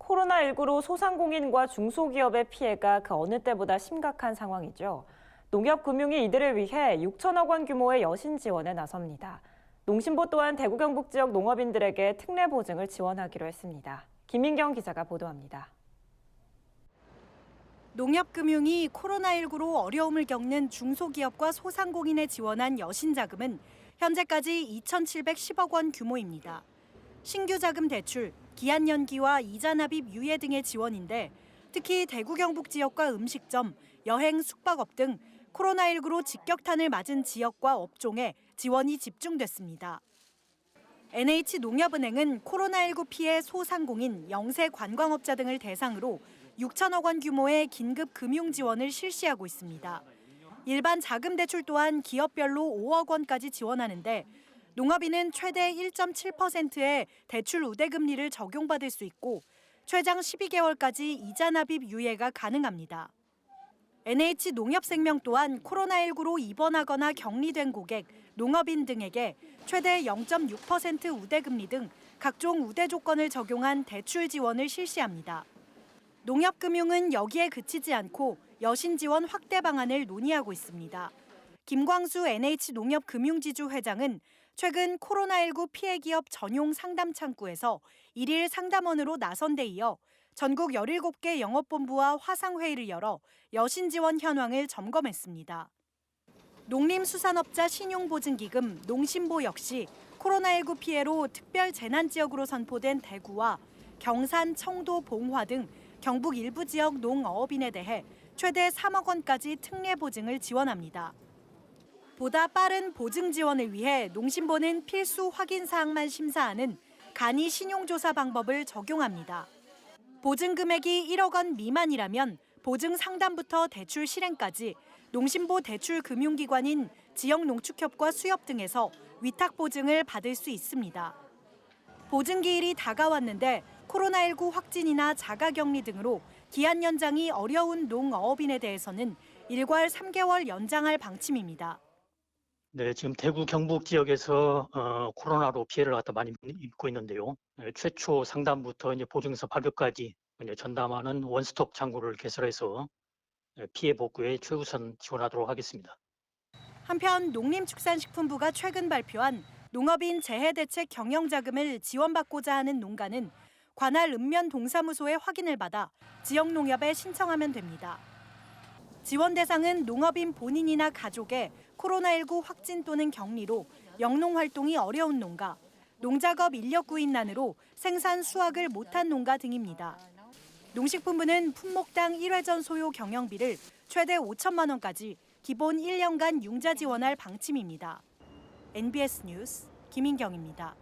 코로나19로 소상공인과 중소기업의 피해가 그 어느 때보다 심각한 상황이죠. 농협금융이 이들을 위해 6천억 원 규모의 여신 지원에 나섭니다. 농심보 또한 대구 경북 지역 농업인들에게 특례 보증을 지원하기로 했습니다. 김민경 기자가 보도합니다. 농협금융이 코로나19로 어려움을 겪는 중소기업과 소상공인에 지원한 여신 자금은 현재까지 2,710억 원 규모입니다. 신규 자금 대출, 기한 연기와 이자 납입 유예 등의 지원인데 특히 대구 경북 지역과 음식점, 여행, 숙박업 등 코로나19로 직격탄을 맞은 지역과 업종에 지원이 집중됐습니다. NH농협은행은 코로나19 피해 소상공인, 영세 관광업자 등을 대상으로 6천억 원 규모의 긴급 금융 지원을 실시하고 있습니다. 일반 자금 대출 또한 기업별로 5억 원까지 지원하는데 농업인은 최대 1.7%의 대출 우대금리를 적용받을 수 있고 최장 12개월까지 이자 납입 유예가 가능합니다. NH농협생명 또한 코로나19로 입원하거나 격리된 고객, 농업인 등에게 최대 0.6% 우대금리 등 각종 우대 조건을 적용한 대출 지원을 실시합니다. 농협금융은 여기에 그치지 않고 여신 지원 확대 방안을 논의하고 있습니다. 김광수 NH농협금융지주 회장은 최근 코로나19 피해 기업 전용 상담 창구에서 일일 상담원으로 나선 데 이어 전국 17개 영업본부와 화상회의를 열어 여신 지원 현황을 점검했습니다. 농림수산업자 신용보증기금 농심보 역시 코로나19 피해로 특별 재난지역으로 선포된 대구와 경산, 청도, 봉화 등 경북 일부 지역 농어업인에 대해 최대 3억 원까지 특례 보증을 지원합니다. 보다 빠른 보증 지원을 위해 농심보는 필수 확인 사항만 심사하는 간이 신용조사 방법을 적용합니다. 보증 금액이 1억 원 미만이라면 보증 상담부터 대출 실행까지 농심보 대출 금융기관인 지역농축협과 수협 등에서 위탁 보증을 받을 수 있습니다. 보증 기일이 다가왔는데 코로나19 확진이나 자가격리 등으로 기한 연장이 어려운 농어업인에 대해서는 일괄 3개월 연장할 방침입니다. 네, 지금 대구 경북 지역에서 코로나로 피해를 많이 입고 있는데요. 최초 상담부터 이제 보증서 발급까지 전담하는 원스톱 창구를 개설해서 피해 복구에 최우선 지원하도록 하겠습니다. 한편 농림축산식품부가 최근 발표한 농업인 재해대책 경영자금을 지원받고자 하는 농가는 관할 읍면동사무소에 확인을 받아 지역농협에 신청하면 됩니다. 지원 대상은 농업인 본인이나 가족의 코로나19 확진 또는 격리로 영농활동이 어려운 농가, 농작업 인력 구인난으로 생산 수확을 못한 농가 등입니다. 농식품부는 품목당 1회전 소요 경영비를 최대 5천만 원까지 기본 1년간 융자 지원할 방침입니다. NBS 뉴스 김인경입니다.